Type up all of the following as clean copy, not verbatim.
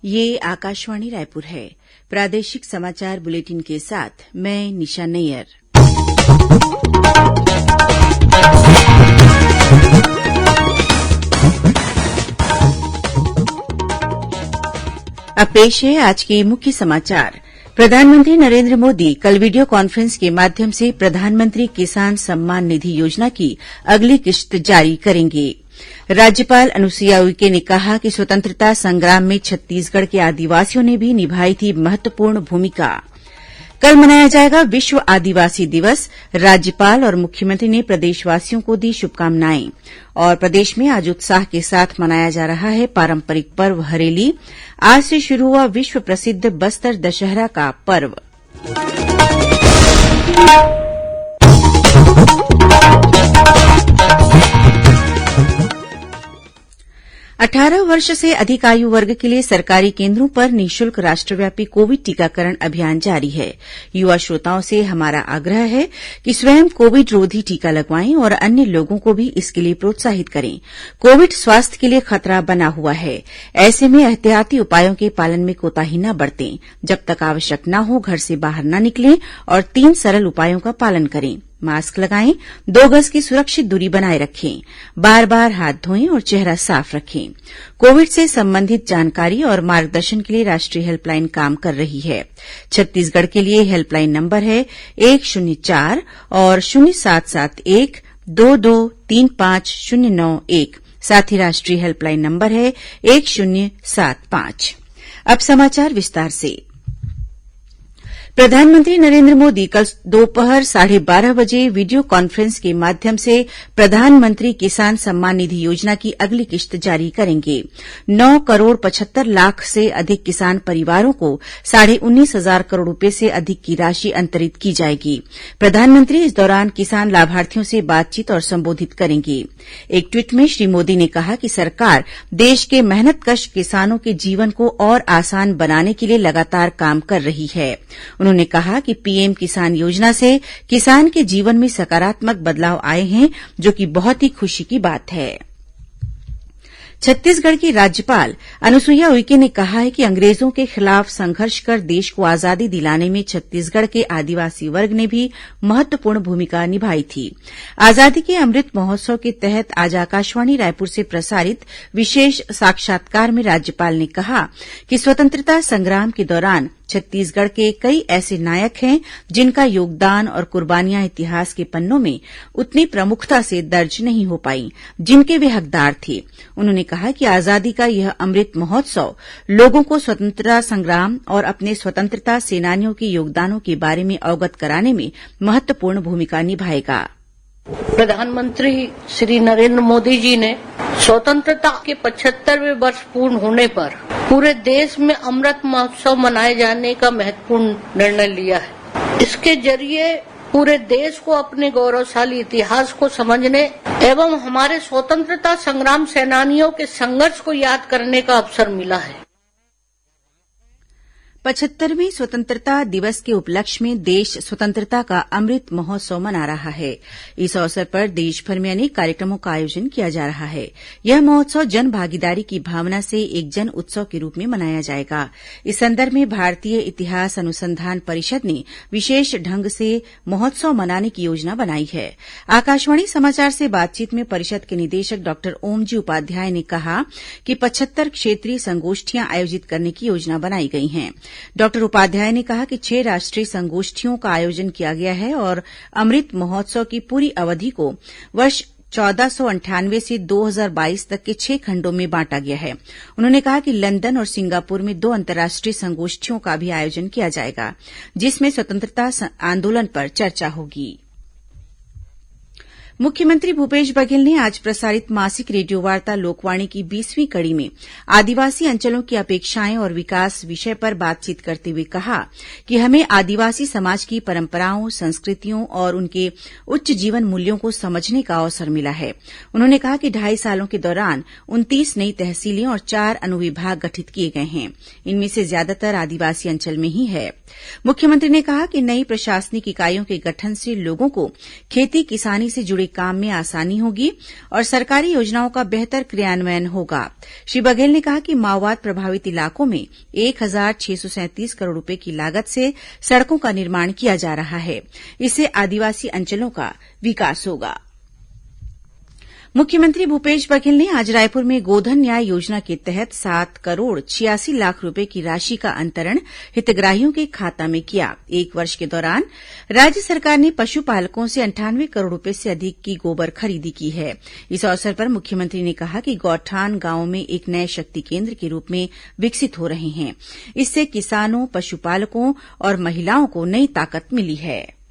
ये आकाशवाणी रायपुर है। प्रादेशिक समाचार बुलेटिन के साथ मैं निशा नैयर। अब पेश है आज के मुख्य समाचार। प्रधानमंत्री नरेंद्र मोदी कल वीडियो कॉन्फ्रेंस के माध्यम से प्रधानमंत्री किसान सम्मान निधि योजना की अगली किश्त जारी करेंगे। राज्यपाल अनुसुईया उइके ने कहा कि स्वतंत्रता संग्राम में छत्तीसगढ़ के आदिवासियों ने भी निभाई थी महत्वपूर्ण भूमिका। कल मनाया जाएगा विश्व आदिवासी दिवस। राज्यपाल और मुख्यमंत्री ने प्रदेशवासियों को दी शुभकामनाएं। और प्रदेश में आज उत्साह के साथ मनाया जा रहा है पारंपरिक पर्व हरेली। आज से शुरू हुआ विश्व प्रसिद्ध बस्तर दशहरा का पर्व। 18 वर्ष से अधिक आयु वर्ग के लिए सरकारी केन्द्रों पर निःशुल्क राष्ट्रव्यापी कोविड टीकाकरण अभियान जारी है। युवा श्रोताओं से हमारा आग्रह है कि स्वयं कोविड रोधी टीका लगवाएं और अन्य लोगों को भी इसके लिए प्रोत्साहित करें। कोविड स्वास्थ्य के लिए खतरा बना हुआ है। ऐसे में एहतियाती उपायों के पालन में कोताही न बरतें। जब तक आवश्यक न हो घर से बाहर न निकलें और 3 सरल उपायों का पालन करें। मास्क लगाएं, 2 गज की सुरक्षित दूरी बनाए रखें, बार-बार हाथ धोएं और चेहरा साफ रखें। कोविड से संबंधित जानकारी और मार्गदर्शन के लिए राष्ट्रीय हेल्पलाइन काम कर रही है। छत्तीसगढ़ के लिए हेल्पलाइन नंबर है 104 और 0771 2235 साथ ही राष्ट्रीय हेल्पलाइन नंबर है 1075। अब समाचार विस्तार से। प्रधानमंत्री नरेंद्र मोदी कल दोपहर 12:30 बजे वीडियो कॉन्फ्रेंस के माध्यम से प्रधानमंत्री किसान सम्मान निधि योजना की अगली किश्त जारी करेंगे। 9 करोड़ 75 लाख से अधिक किसान परिवारों को 19,500 करोड़ रुपए से अधिक की राशि अंतरित की जाएगी। प्रधानमंत्री इस दौरान किसान लाभार्थियों से बातचीत और संबोधित करेंगे। एक ट्वीट में श्री मोदी ने कहा कि सरकार देश के मेहनतकश किसानों के जीवन को और आसान बनाने के लिए लगातार काम कर रही है। उन्होंने कहा कि पीएम किसान योजना से किसान के जीवन में सकारात्मक बदलाव आए हैं, जो कि बहुत ही खुशी की बात है। छत्तीसगढ़ की राज्यपाल अनुसुईया उइके ने कहा है कि अंग्रेजों के खिलाफ संघर्ष कर देश को आजादी दिलाने में छत्तीसगढ़ के आदिवासी वर्ग ने भी महत्वपूर्ण भूमिका निभाई थी। आजादी के अमृत महोत्सव के तहत आज आकाशवाणी रायपुर से प्रसारित विशेष साक्षात्कार में राज्यपाल ने कहा कि स्वतंत्रता संग्राम के दौरान छत्तीसगढ़ के कई ऐसे नायक हैं जिनका योगदान और कुर्बानियां इतिहास के पन्नों में उतनी प्रमुखता से दर्ज नहीं हो पाई जिनके वे हकदार थे। उन्होंने कहा कि आजादी का यह अमृत महोत्सव लोगों को स्वतंत्रता संग्राम और अपने स्वतंत्रता सेनानियों के योगदानों के बारे में अवगत कराने में महत्वपूर्ण भूमिका निभाएगा। प्रधानमंत्री श्री नरेंद्र मोदी जी ने स्वतंत्रता के 75वें वर्ष पूर्ण होने पर पूरे देश में अमृत महोत्सव मनाए जाने का महत्वपूर्ण निर्णय लिया है। इसके जरिए पूरे देश को अपने गौरवशाली इतिहास को समझने एवं हमारे स्वतंत्रता संग्राम सेनानियों के संघर्ष को याद करने का अवसर मिला है। 75वें स्वतंत्रता दिवस के उपलक्ष्य में देश स्वतंत्रता का अमृत महोत्सव मना रहा है। इस अवसर पर देशभर में अनेक कार्यक्रमों का आयोजन किया जा रहा है। यह महोत्सव जन भागीदारी की भावना से एक जन उत्सव के रूप में मनाया जाएगा। इस संदर्भ में भारतीय इतिहास अनुसंधान परिषद ने विशेष ढंग से महोत्सव मनाने की योजना बनाई है। आकाशवाणी समाचार से बातचीत में परिषद के निदेशक डॉ ओमजी उपाध्याय ने कहा कि 75 क्षेत्रीय संगोष्ठियां आयोजित करने की योजना बनाई गई है। डॉक्टर उपाध्याय ने कहा कि 6 राष्ट्रीय संगोष्ठियों का आयोजन किया गया है और अमृत महोत्सव की पूरी अवधि को वर्ष 1498 से 2022 तक के 6 खंडों में बांटा गया है। उन्होंने कहा कि लंदन और सिंगापुर में 2 अंतर्राष्ट्रीय संगोष्ठियों का भी आयोजन किया जाएगा, जिसमें स्वतंत्रता आंदोलन पर चर्चा होगी। मुख्यमंत्री भूपेश बघेल ने आज प्रसारित मासिक रेडियो वार्ता लोकवाणी की 20वीं कड़ी में आदिवासी अंचलों की अपेक्षाएं और विकास विषय पर बातचीत करते हुए कहा कि हमें आदिवासी समाज की परंपराओं, संस्कृतियों और उनके उच्च जीवन मूल्यों को समझने का अवसर मिला है। उन्होंने कहा कि 2.5 सालों के दौरान 29 नई तहसीलें और 4 अनुविभाग गठित किए गए हैं। इनमें से ज्यादातर आदिवासी अंचल में ही है। मुख्यमंत्री ने कहा कि नई प्रशासनिक इकाइयों के गठन से लोगों को खेती किसानी से जुड़े काम में आसानी होगी और सरकारी योजनाओं का बेहतर क्रियान्वयन होगा। श्री बघेल ने कहा कि माओवाद प्रभावित इलाकों में 1,637 करोड़ रूपये की लागत से सड़कों का निर्माण किया जा रहा है। इससे आदिवासी अंचलों का विकास होगा। मुख्यमंत्री भूपेश बघेल ने आज रायपुर में गोधन न्याय योजना के तहत 7 करोड़ 86 लाख रूपये की राशि का अंतरण हितग्राहियों के खाता में किया। 1 वर्ष के दौरान राज्य सरकार ने पशुपालकों से 98 करोड़ रूपये से अधिक की गोबर खरीदी की है। इस अवसर पर मुख्यमंत्री ने कहा कि गौठान गांवों में एक नए शक्ति केन्द्र के रूप में विकसित हो रहे हैं। इससे किसानों, पशुपालकों और महिलाओं को नई ताकत मिली है।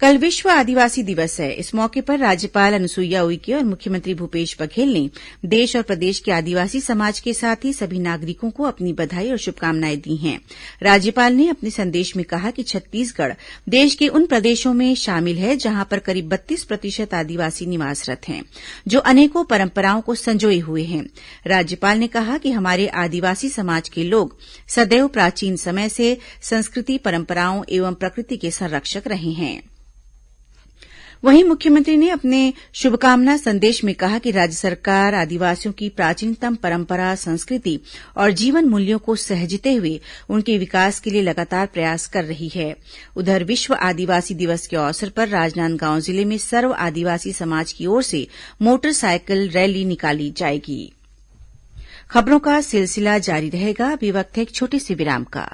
कल विश्व आदिवासी दिवस है। इस मौके पर राज्यपाल अनुसुईया उइके और मुख्यमंत्री भूपेश बघेल ने देश और प्रदेश के आदिवासी समाज के साथ ही सभी नागरिकों को अपनी बधाई और शुभकामनाएं दी हैं। राज्यपाल ने अपने संदेश में कहा कि छत्तीसगढ़ देश के उन प्रदेशों में शामिल है जहां पर करीब 32% आदिवासी निवासरत हैं, जो अनेकों परंपराओं को संजोए हुए हैं। राज्यपाल ने कहा कि हमारे आदिवासी समाज के लोग सदैव प्राचीन समय से संस्कृति, परंपराओं एवं प्रकृति के संरक्षक रहे हैं। वहीं मुख्यमंत्री ने अपने शुभकामना संदेश में कहा कि राज्य सरकार आदिवासियों की प्राचीनतम परंपरा, संस्कृति और जीवन मूल्यों को सहेजते हुए उनके विकास के लिए लगातार प्रयास कर रही है। उधर विश्व आदिवासी दिवस के अवसर पर राजनांदगांव जिले में सर्व आदिवासी समाज की ओर से मोटरसाइकिल रैली निकाली जाएगी। खबरों का सिलसिला जारी रहेगा। अभी वक्त है एक छोटे से विराम का।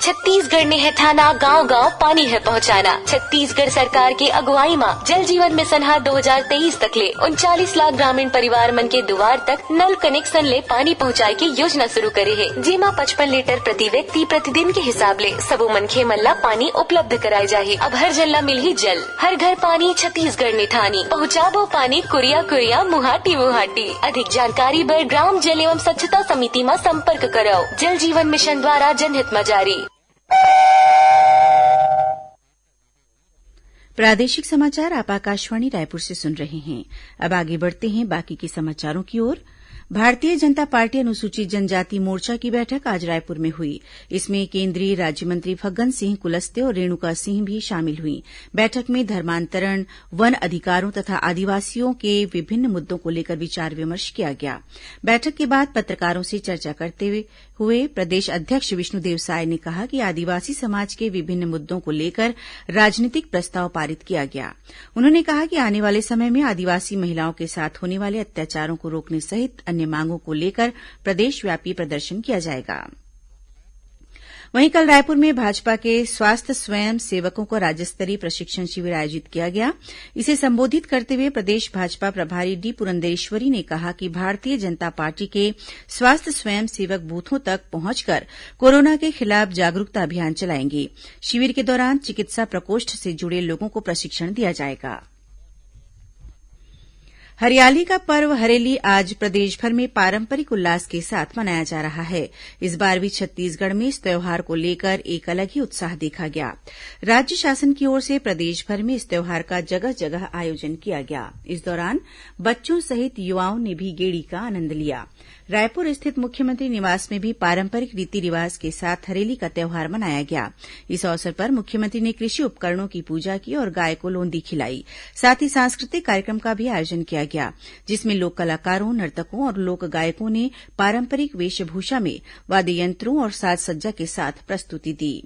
छत्तीसगढ़ ने है ठाना, गांव गांव पानी है पहुंचाना। छत्तीसगढ़ सरकार की अगुवाई में जल जीवन मिशन 2023 तक ले 39 लाख ग्रामीण परिवार मन के दुआर तक नल कनेक्शन ले पानी पहुंचाए की योजना शुरू करे है, जेमा 55 लीटर प्रति व्यक्ति प्रतिदिन के हिसाब ले सबो मनखे मन ला पानी उपलब्ध कराए जाही। अब हर जन ला मिलही जल, हर घर पानी, छत्तीसगढ़ ने ठानी पहुँचाबो पानी कुरिया कुरिया, मुहाटी मुहाटी। अधिक जानकारी बर ग्राम जल एवं स्वच्छता समिति में संपर्क करो। जल जीवन मिशन द्वारा जनहित में जारी। प्रादेशिक समाचार आप आकाशवाणी रायपुर से सुन रहे हैं। अब आगे बढ़ते हैं बाकी के समाचारों की ओर। भारतीय जनता पार्टी अनुसूचित जनजाति मोर्चा की बैठक आज रायपुर में हुई। इसमें केंद्रीय राज्यमंत्री फग्गन सिंह कुलस्ते और रेणुका सिंह भी शामिल हुई। बैठक में धर्मांतरण, वन अधिकारों तथा आदिवासियों के विभिन्न मुद्दों को लेकर विचार विमर्श किया गया। बैठक के बाद पत्रकारों से चर्चा करते हुए प्रदेश अध्यक्ष विष्णुदेव साय ने कहा कि आदिवासी समाज के विभिन्न मुद्दों को लेकर राजनीतिक प्रस्ताव पारित किया गया। उन्होंने कहा कि आने वाले समय में आदिवासी महिलाओं के साथ होने वाले अत्याचारों को रोकने सहित अन्य मांगों को लेकर प्रदेशव्यापी प्रदर्शन किया जाएगा। वहीं कल रायपुर में भाजपा के स्वास्थ्य स्वयं सेवकों को राज्य स्तरीय प्रशिक्षण शिविर आयोजित किया गया। इसे संबोधित करते हुए प्रदेश भाजपा प्रभारी डी पुरंदेश्वरी ने कहा कि भारतीय जनता पार्टी के स्वास्थ्य स्वयं सेवक बूथों तक पहुंचकर कोरोना के खिलाफ जागरूकता अभियान चलाएंगे। शिविर के दौरान चिकित्सा प्रकोष्ठ से जुड़े लोगों को प्रशिक्षण दिया जाएगा। हरियाली का पर्व हरेली आज प्रदेशभर में पारंपरिक उल्लास के साथ मनाया जा रहा है। इस बार भी छत्तीसगढ़ में इस त्यौहार को लेकर एक अलग ही उत्साह देखा गया। राज्य शासन की ओर से प्रदेशभर में इस त्यौहार का जगह जगह आयोजन किया गया। इस दौरान बच्चों सहित युवाओं ने भी गेड़ी का आनंद लिया। रायपुर स्थित मुख्यमंत्री निवास में भी पारंपरिक रीति रिवाज के साथ हरेली का त्यौहार मनाया गया। इस अवसर पर मुख्यमंत्री ने कृषि उपकरणों की पूजा की और गाय को लोंदी खिलाई। साथ ही सांस्कृतिक कार्यक्रम का भी आयोजन किया गया, जिसमें लोक कलाकारों, नर्तकों और लोक गायकों ने पारंपरिक वेशभूषा में वाद्य यंत्रों और साज सज्जा के साथ प्रस्तुति दी।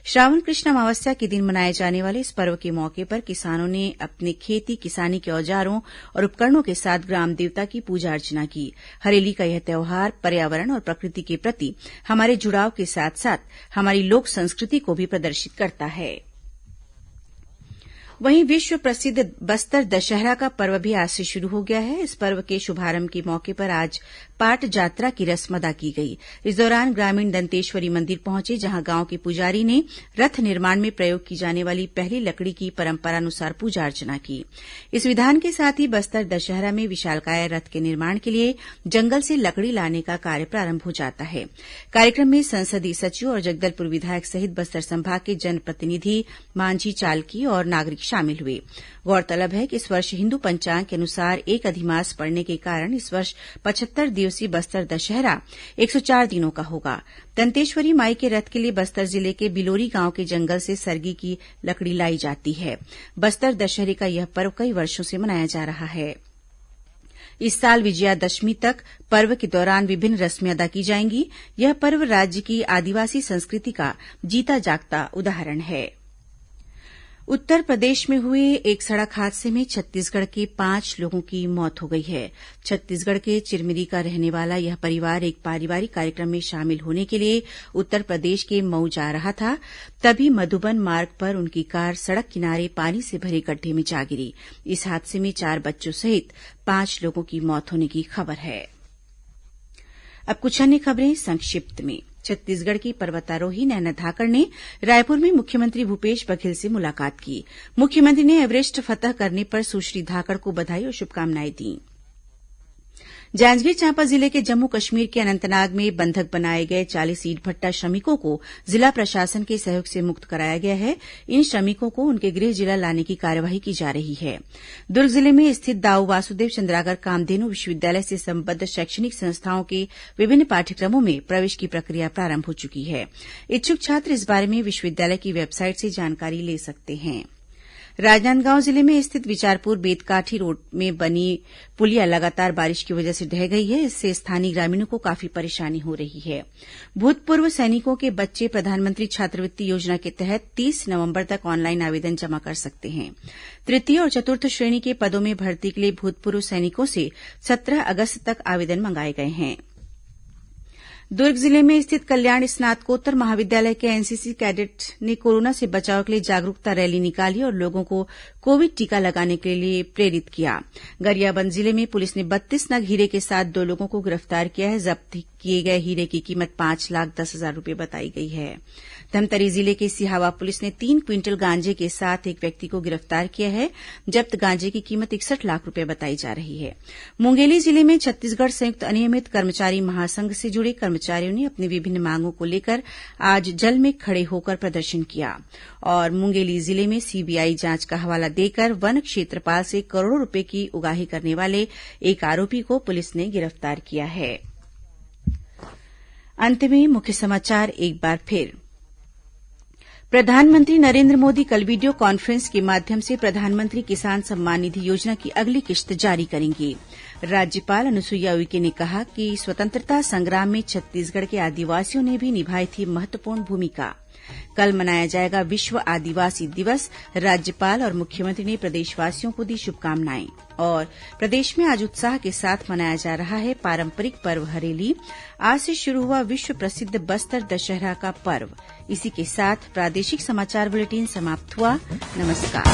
श्रावण कृष्ण अमावस्या के दिन मनाए जाने वाले इस पर्व के मौके पर किसानों ने अपने खेती किसानी के औजारों और उपकरणों के साथ ग्राम देवता की पूजा अर्चना की। हरेली का यह त्यौहार पर्यावरण और प्रकृति के प्रति हमारे जुड़ाव के साथ साथ हमारी लोक संस्कृति को भी प्रदर्शित करता है। वहीं विश्व प्रसिद्ध बस्तर दशहरा का पर्व भी आज से शुरू हो गया है। इस पर्व के शुभारंभ के मौके पर आज पाट जात्रा की रस्म अदा की गई। इस दौरान ग्रामीण दंतेश्वरी मंदिर पहुंचे, जहां गांव के पुजारी ने रथ निर्माण में प्रयोग की जाने वाली पहली लकड़ी की परंपरानुसार पूजा अर्चना की। इस विधान के साथ ही बस्तर दशहरा में विशालकाय रथ के निर्माण के लिए जंगल से लकड़ी लाने का कार्य प्रारंभ हो जाता है। कार्यक्रम में संसदीय सचिव और जगदलपुर विधायक सहित बस्तर संभाग के जनप्रतिनिधि, मांझी चालकी और नागरिक शामिल हुए। गौरतलब है कि इस वर्ष हिन्दू पंचांग के अनुसार एक अधिमास पड़ने के कारण इस वर्ष 75 दिवसीय दिवसीय बस्तर दशहरा 104 दिनों का होगा। दंतेश्वरी माई के रथ के लिए बस्तर जिले के बिलोरी गांव के जंगल से सरगी की लकड़ी लाई जाती है। बस्तर दशहरे का यह पर्व कई वर्षों से मनाया जा रहा है। इस साल विजयादशमी तक पर्व के दौरान विभिन्न रस्में अदा की जाएंगी। यह पर्व राज्य की आदिवासी संस्कृति का जीता जागता उदाहरण है। उत्तर प्रदेश में हुए एक सड़क हादसे में छत्तीसगढ़ के 5 लोगों की मौत हो गई है। छत्तीसगढ़ के चिरमिरी का रहने वाला यह परिवार एक पारिवारिक कार्यक्रम में शामिल होने के लिए उत्तर प्रदेश के मऊ जा रहा था। तभी मधुबन मार्ग पर उनकी कार सड़क किनारे पानी से भरे गड्ढे में जा गिरी। इस हादसे में 4 बच्चों सहित 5 लोगों की मौत होने की खबर है। अब कुछ अन्य खबरें संक्षिप्त में। छत्तीसगढ़ की पर्वतारोही नैना धाकड़ ने रायपुर में मुख्यमंत्री भूपेश बघेल से मुलाकात की। मुख्यमंत्री ने एवरेस्ट फतह करने पर सुश्री धाकड़ को बधाई और शुभकामनाएं दी। जांजगीर चांपा जिले के जम्मू कश्मीर के अनंतनाग में बंधक बनाए गए 40 ईंट भट्टा श्रमिकों को जिला प्रशासन के सहयोग से मुक्त कराया गया है। इन श्रमिकों को उनके गृह जिला लाने की कार्यवाही की जा रही है। दुर्ग जिले में स्थित दाऊ वासुदेव चंद्राकर कामधेनु विश्वविद्यालय से संबद्ध शैक्षणिक संस्थाओं के विभिन्न पाठ्यक्रमों में प्रवेश की प्रक्रिया प्रारंभ हो चुकी है। इच्छुक छात्र इस बारे में विश्वविद्यालय की वेबसाइट से जानकारी ले सकते हैं। राजनांदगांव जिले में स्थित विचारपुर बेतकाठी रोड में बनी पुलिया लगातार बारिश की वजह से ढह गई है। इससे स्थानीय ग्रामीणों को काफी परेशानी हो रही है। भूतपूर्व सैनिकों के बच्चे प्रधानमंत्री छात्रवृत्ति योजना के तहत 30 नवंबर तक ऑनलाइन आवेदन जमा कर सकते हैं। तृतीय और चतुर्थ श्रेणी के पदों में भर्ती के लिए भूतपूर्व सैनिकों से 17 अगस्त तक आवेदन मंगाए गए हैं। दुर्ग जिले में स्थित कल्याण स्नातकोत्तर महाविद्यालय के एनसीसी कैडेट ने कोरोना से बचाव के लिए जागरूकता रैली निकाली और लोगों को कोविड टीका लगाने के लिए प्रेरित किया। गरियाबंद जिले में पुलिस ने 32 नग हीरे के साथ 2 लोगों को गिरफ्तार किया है। जब्त किए गए हीरे की कीमत 5,10,000 रूपये बताई गई है। धमतरी जिले के सिहावा पुलिस ने 3 क्विंटल गांजे के साथ एक व्यक्ति को गिरफ्तार किया है। जब्त गांजे की कीमत 61 लाख रूपये बताई जा रही है। मुंगेली जिले में छत्तीसगढ़ संयुक्त अनियमित कर्मचारी महासंघ से जुड़े कर्मचारियों ने अपनी विभिन्न मांगों को लेकर आज जल में खड़े होकर प्रदर्शन किया और मुंगेली जिले में सीबीआई जांच का हवाला देकर वन क्षेत्रपाल से करोड़ों रूपये की उगाही करने वाले एक आरोपी को पुलिस ने गिरफ्तार किया है। अंत में मुख्य समाचार एक बार फिर। प्रधानमंत्री नरेंद्र मोदी कल वीडियो कॉन्फ्रेंस के माध्यम से प्रधानमंत्री किसान सम्मान निधि योजना की अगली किश्त जारी करेंगे। राज्यपाल अनुसुईया उइके ने कहा कि स्वतंत्रता संग्राम में छत्तीसगढ़ के आदिवासियों ने भी निभाई थी महत्वपूर्ण भूमिका। कल मनाया जाएगा विश्व आदिवासी दिवस। राज्यपाल और मुख्यमंत्री ने प्रदेशवासियों को दी शुभकामनाएं। और प्रदेश में आज उत्साह के साथ मनाया जा रहा है पारंपरिक पर्व हरेली। आज से शुरू हुआ विश्व प्रसिद्ध बस्तर दशहरा का पर्व। इसी के साथ प्रादेशिक समाचार बुलेटिन समाप्त हुआ। नमस्कार।